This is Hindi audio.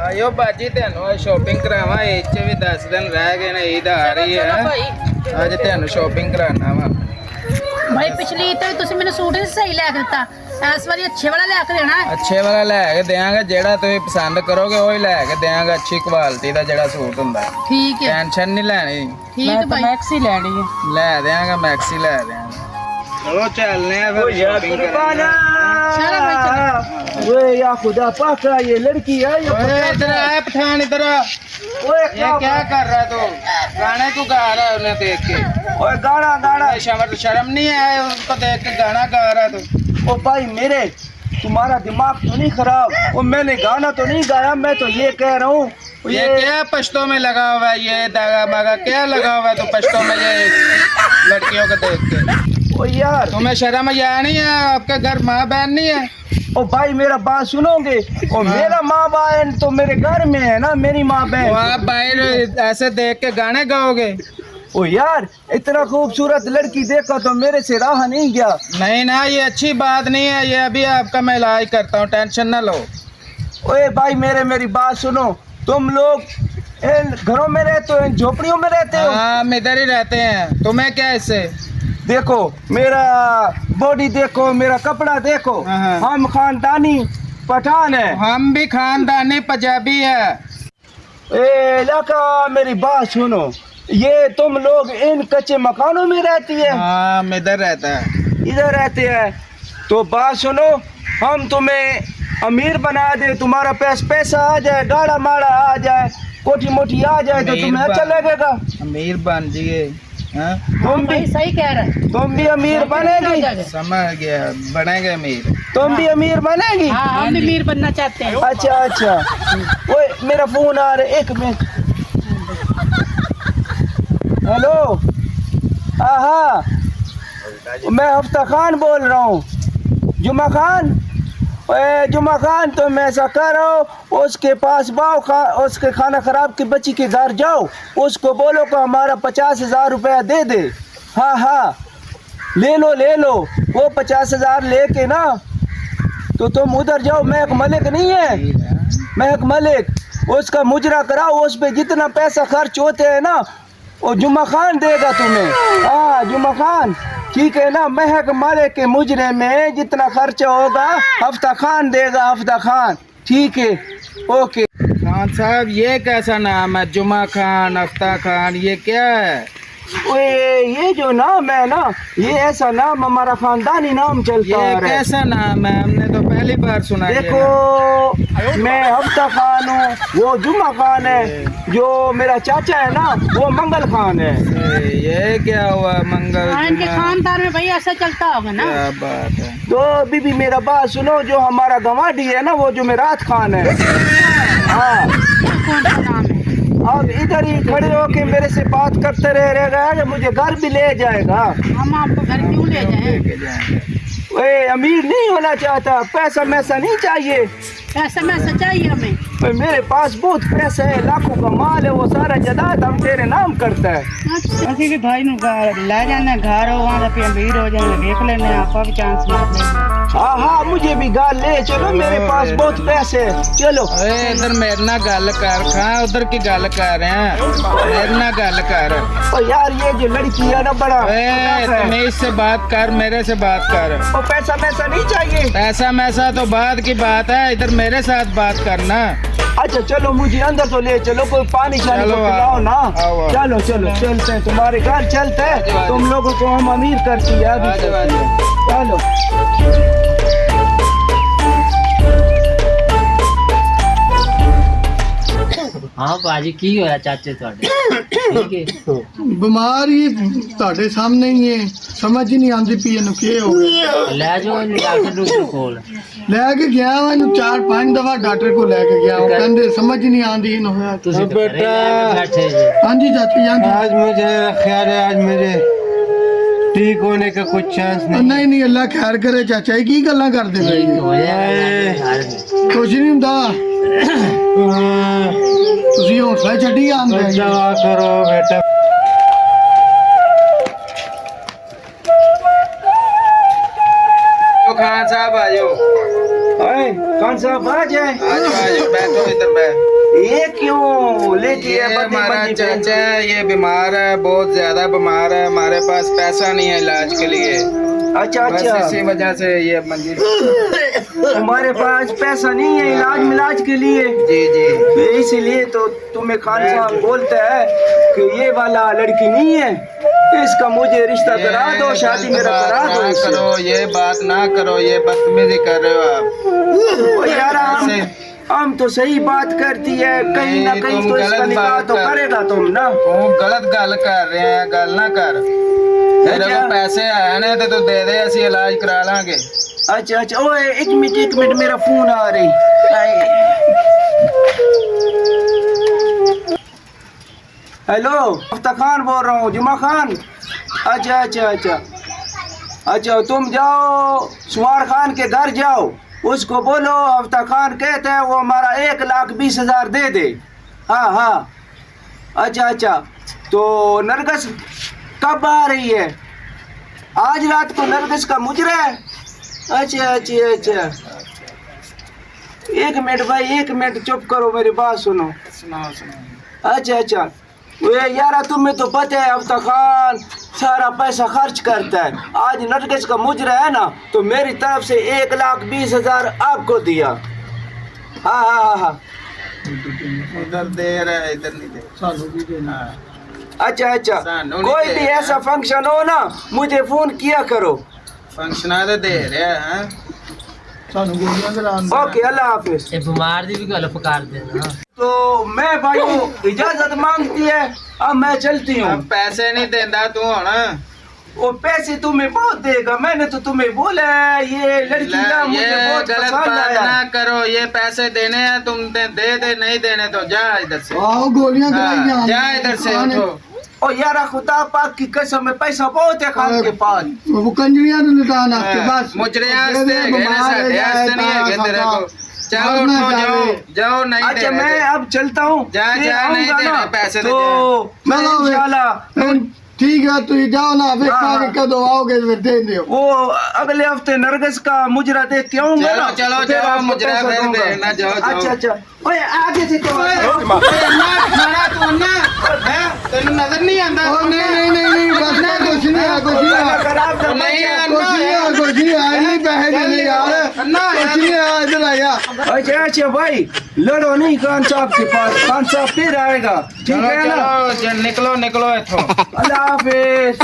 आयो बाजी तेन शॉपिंग करावा इस भी 10 दिन रह गए ने ईद आ रही है अज तेन शॉपिंग कराना वा भाई पिछली ईद तो मैंने सूट ही सही लै दिता इस बारी अच्छे वाला लै के देना अच्छे वाला लैके देंगे जेड़ा तुम पसंद करोगे वही लैके देंगे अच्छी क्वालिटी का जेड़ा सूट हुंदा ठीक है टेंशन नहीं लैनी ठीक है भाई मैक्सी लेनी है लै देंगे मैक्सी लै देंगे चलो चलने हैं फिर शॉपिंग करने चलो भाई चलो ओए या खुदा पाक ये लड़की है ओए इधर आए पठान इधर ओए ये क्या कर रहा है तू गाने को गा रहा है उन्हें देख के ओए गाना गाना शर्म नहीं है उनको देख के गाना गा रहा है तू ओ भाई मेरे तुम्हारा दिमाग तो नहीं खराब वो मैंने गाना तो नहीं गाया मैं तो ये कह रहा हूँ ये क्या पश्तों में लगा हुआ है ये दागा बागा क्या लगा हुआ है तो पश्तों में ये लड़कियों को देख के ओ यार तुम्हें शर्म या नहीं है आपके घर माँ बहन नहीं है ओ भाई मेरा बात सुनोगे ओ मेरा माँ बहन तो मेरे घर में है ना मेरी माँ तो बहन आप बाहर ऐसे देख के गाने गाओगे ओ यार इतना खूबसूरत लड़की देखा तो मेरे से रहा नहीं गया नहीं ना ये अच्छी बात नहीं है ये अभी आपका मैं इलाज करता हूँ टेंशन ना लो ओए भाई मेरी बात सुनो तुम लोग इन घरों में रहते हो इन झोपड़ियों में रहते हो हाँ हम इधर ही रहते हैं तुम्हें क्या इससे देखो मेरा बॉडी देखो मेरा कपड़ा देखो हाँ। हम खानदानी पठान है हम भी खानदानी पंजाबी है ए लका मेरी बात सुनो ये तुम लोग इन कच्चे मकानों में रहती है हाँ हम इधर रहता है इधर रहते हैं तो बात सुनो हम तुम्हें अमीर बना दे तुम्हारा पैसा आ जाए गाड़ा माड़ा आ जाए कोठी मोटी आ जाए तो तुम्हें अच्छा लगेगा अमीर बन जिए हाँ? तुम भी सही कह रहा है तुम भी अमीर बनेगी समझ गया बनेंगे अमीर तुम भी अमीर बनेगी हाँ हम भी अमीर बनना चाहते हैं अच्छा अच्छा ओए मेरा फोन आ रहा है एक मिनट हेलो हाँ मैं हफ्ता खान बोल रहा हूँ जुमा खान जुमा खान तुम ऐसा करो उसके पास उसके खाना खराब की बच्ची के घर जाओ उसको बोलो कि हमारा 50,000 रुपया दे दे हाँ हाँ ले लो वो 50,000 लेके ना तो तुम उधर जाओ महक मलिक नहीं है महक मलिक उसका मुजरा कराओ उस पे जितना पैसा खर्च होते हैं ना वो जुम्मा खान देगा तुम्हें हाँ जुम्मा खान ठीक है ना महक मलिक के मुजरे में जितना खर्चा होगा हफ्ता खान देगा हफ्ता खान ठीक है ओके खान साहब ये कैसा नाम है जुमा खान हफ्ता खान ये क्या है ओए ये जो नाम है ना ये ऐसा नाम हमारा खानदानी नाम चलता ये आ रहा है कैसा नाम है हमने तो पहली बार सुना ये देखो मैं हफ्ता खान हूँ वो जुम्मा खान है जो मेरा चाचा है ना वो मंगल खान है ये क्या हुआ मंगल इनके जुमा? खानदान में भाई ऐसा चलता होगा ना क्या बात है तो बीबी मेरा बात सुनो जो हमारा गवाडी है ना वो जो मेरात खान है हाँ कौन सा नाम है अब इधर ही खड़े होके मेरे से बात करते रहेगा मुझे घर भी ले जाएगा हम आपको घर क्यों ले जाएं ओए अमीर नहीं होना चाहता पैसा मैसा नहीं चाहिए पैसा मैसा चाहिए हमें ओए मेरे पास बहुत पैसा है लाखों का माल है वो सारा जायदाद हम तेरे नाम करता है ਅਸੀਂ ਵੀ ਭਾਈ ਨੂੰ ਲੈ ਜਾਂਦੇ ਘਰ ਉਹਨਾਂ ਦਾ ਫਿਰ ਅਮੀਰ ਹੋ ਜਾਣਗੇ ਦੇਖ ਲੈਣੇ ਆਪਾਂ ਵੀ ਚਾਂਸ ਮਾਰ ਲੈਂਦੇ हाँ हाँ मुझे भी गाल ले चलो मेरे पास बहुत पैसे है चलो ओए इधर मेरे ना गल कर खा उधर की गल कर रहे हैं मेरे ना गल कर ओ यार ये जो लड़की है ना बड़ा तुम इससे बात कर मेरे से बात कर ओ पैसा मैसा नहीं चाहिए पैसा मैसा तो बाद की बात है इधर मेरे साथ बात करना अच्छा चलो मुझे अंदर तो ले चलो कोई पानी शानी तो चलो, पिलाओ ना आओ। चलो चलो चलते हैं तुम्हारे घर चलते हैं तुम लोगों को हम अमीर करती है अभी आजा, करती हैं। चलो हाँ भाजी की होया चाचे ਤੁਹਾਡੇ ठीक है ਬਿਮਾਰੀ ਤੁਹਾਡੇ ਸਾਹਮਣੇ ਹੀ ਹੈ ਸਮਝ ਹੀ ਨਹੀਂ ਆਉਂਦੀ ਪਈ ਇਹਨੂੰ ਕੀ ਹੋ ਗਿਆ ਲੈ ਜਾਓ ਇਹਨੂੰ ਡਾਕਟਰ ਕੋਲ ਲੈ ਕੇ ਗਿਆ ਵਾ ਇਹਨੂੰ 4-5 ਦਫਾ ਡਾਕਟਰ ਕੋਲ ਲੈ ਕੇ ਗਿਆ ਉਹ ਕਹਿੰਦੇ ਸਮਝ ਹੀ ਨਹੀਂ ਆਉਂਦੀ ਇਹਨੂੰ ਹੋਇਆ ਤੁਸੀਂ ਤਾਂ ਘਰੇ ਆ ਕੇ ਬੈਠੇ ਜੀ ਹਾਂਜੀ ਚਾਚੀ ਹਾਂਜੀ आज मुझे ख्याल है आज मेरे ठीक होने का कुछ चांस ਨਹੀਂ ਨਹੀਂ ਅੱਲਾ ਖੈਰ ਕਰੇ ਚਾਚਾ ਇਹ ਕੀ ਗੱਲਾਂ ਕਰਦੇ ਪਏ ठीक ਜੀ? हो जाएगा ਕੁਛ ਨਹੀਂ ਹੁੰਦਾ ਤੁਸੀਂ ਹੌਸਲਾ ਛੱਡੀ ਆਂਦੇ ਜੀ दवा करो बेटा खान साहब आ जाओ कौन सा बाज है आ जाओ बैठो इधर बैठ ये क्यों लेके ये हमारा चाचा है, ये बीमार है, बहुत ज्यादा बीमार है, हमारे पास पैसा नहीं है इलाज के लिए। अच्छा बस अच्छा, इसी वजह से ये मंजिल। तुम्हारे पास पैसा नहीं है इलाज मिलाज के लिए, जी जी। तो इसलिए तो तुम्हें खान साहब बोलता है कि ये वाला लड़की नहीं है, इसका मुझे रिश्ता करा दो, शादी मेरा करा दो ना इससे। करो, ये बात ना करो, ये बदतमीजी कर रहे हो आप। ओ यार हम तो सही बात करती है, कहीं ना नहीं, कहीं तुम तो इसका गलत निकाह बात तो कर- करेगा तुम ना। वो गलत गल कर रहे हैं, गल ना कर। तेरे अच्छा। को पैसे है ना तो तू दे दे, असि इलाज करा लांगे। अच्छा अच्छा, ओए एक मिनट मेरा फोन आ रही। हेलो, हफ्ता खान बोल रहा हूँ, जुमा खान। अच्छा अच्छा अच्छा अच्छा, तुम जाओ सुवार खान के घर जाओ, उसको बोलो हफ्ता खान कहते हैं वो हमारा 1,20,000 दे दे। हाँ हाँ, अच्छा अच्छा, तो नरगस कब आ रही है? आज रात को नरगस का मुजरा है। अच्छा अच्छा अच्छा, एक मिनट भाई, एक मिनट चुप करो, मेरी बात सुनो। सुनाओ सुनाओ। अच्छा अच्छा, वे यार तुम्हें तो पता है हफ्ता खान सारा पैसा खर्च करता है। आज नरगिस का मुजरा है ना, तो मेरी तरफ से 1,20,000 आपको दिया। हाँ हाँ हाँ हाँ, उधर दे रहा है, इधर नहीं दे। हाँ। अच्छा अच्छा, सानू नहीं कोई दे भी रहा। ऐसा फंक्शन हो ना मुझे फोन किया करो। फंक्शना तो दे रहा है। ओके, अल्लाह हाफिज। ये बीमार दी भी गल पकार देना। तो मैं भाई इजाजत मांगती है, अब मैं चलती हूँ। अब पैसे नहीं देता तू होना। वो पैसे तुम्हें बहुत देगा, मैंने तो तुम्हें बोला है ये लड़की ना मुझे ये बहुत गलत पसंद बात आया। ना करो, ये पैसे देने हैं, तुम दे, नहीं देने तो जा इधर से। आओ गोलियां कराई हाँ, जा इधर से उठो। ओ यार खुदा पाक की कसम है, पैसा बहुत है खान के पास। वो कंजरियां तो लुटाना आपके पास मुजरे आस्ते है ना, साढ़े आस्ते नहीं है तेरे को। जाओ उठो, जाओ नहीं अच्छा देने मैं दे। अब चलता हूँ। जा, फिर जा, नहीं आऊंगा देने, ना, पैसे दे तो मैं चलो, इंशाल्लाह ठीक है, तू जाओ ना, फिर हाँ। कदों आओगे फिर दे दियो। वो अगले हफ्ते नरगिस का मुजरा देख के आऊंगा चलो, ना। चलो, फिर जाओ, आपको मुजरा पैसा फिर दूंगा। देना, जाओ, जाओ। अच्छा अच्छा, ओए आगे से तो तेन नजर नहीं आता? ओ नहीं बस ना, कुछ नहीं है, कुछ नहीं है, खराब कर नहीं है, कुछ नहीं है, कुछ नहीं है, नहीं पैसे देने यार, कुछ नहीं है, इधर आया। अच्छा अच्छा भाई, लड़ो नहीं खान साहब के पास, खान साहब फिर आएगा, ठीक चलो है ना। चलो, निकलो निकलो इथों। अल्लाह हाफिज।